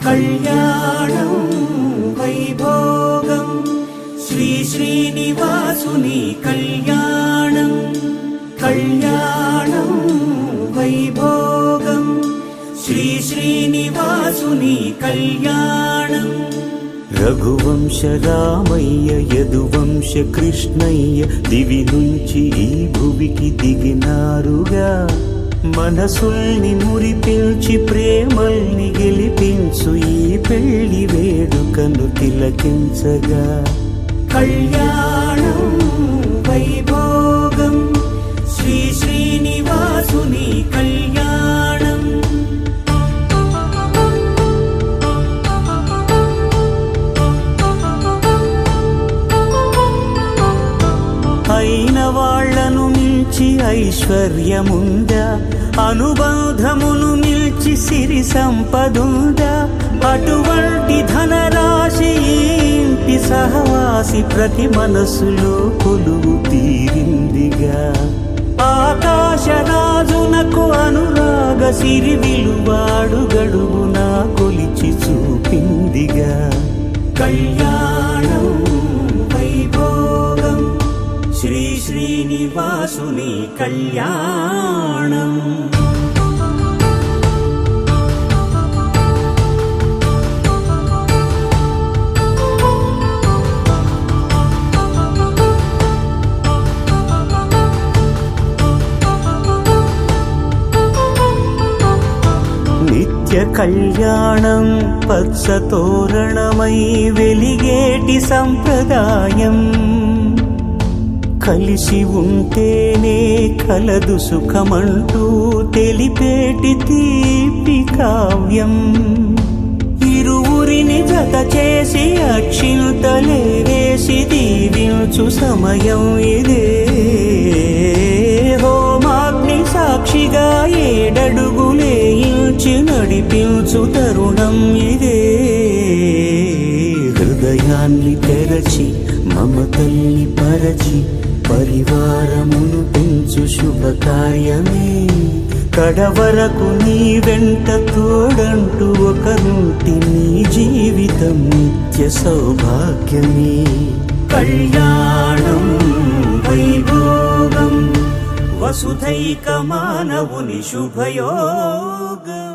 కళ్యాణం వైభోగం శ్రీ శ్రీనివాసుని కళ్యాణం. కళ్యాణం వైభోగం శ్రీ శ్రీనివాసుని కళ్యాణం. రఘువంశ రామయ్య యదువంశ కృష్ణయ్య దివి నుంచి ఈ భువికి దిగినారుగా. మనసుల్ని మురిపించి ప్రేమల్ని గెలిపించు ఈ పెళ్లి వేడుకను తిలకించగా. కళ్యాణం వైభోగం శ్రీ శ్రీనివాసుని కళ్యాణం. అయిన వాళ్లను మించి ఐశ్వర్యముందా, అనుబంధమును మిల్చి సిరి సంపదుందా. అటువంటి ధనరాశి ఇంటి సహవాసి ప్రతి మనసులో కొలువు తీరిందిగా. ఆకాశరాజునకు అనురాగ సిరి విలువాడు గడువునా కొలిచి చూపిందిగా. కళ్యాణం వైభోగం శ్రీ శ్రీనివాసుని కళ్యాణం. నిత్య కళ్యాణం పచ్చ తోరణమై వెలిగేటి సంప్రదాయం. కలిసి ఉంటేనే కలదు సుఖమంటూ తెలిపేటి తీపి కావ్యం. ఇరువురిని జత చేసి అక్షింతలే వేసి దీవించు సమయం ఇదే. హోమాగ్ని సాక్షిగా ఏడడుగులే ఇంచి నడిపించు తరుణం ఇదే. హృదయాన్ని తెరచి మమతల్ని పరచి పరివారమును పెంచు శుభకార్యమే. కడవరకు నీ వెంట తోడంటూ ఒకరుంటి నీ జీవితం నిత్య సౌభాగ్యమే. కళ్యాణం వైభోగం వసుధైక మానవుని శుభయోగం.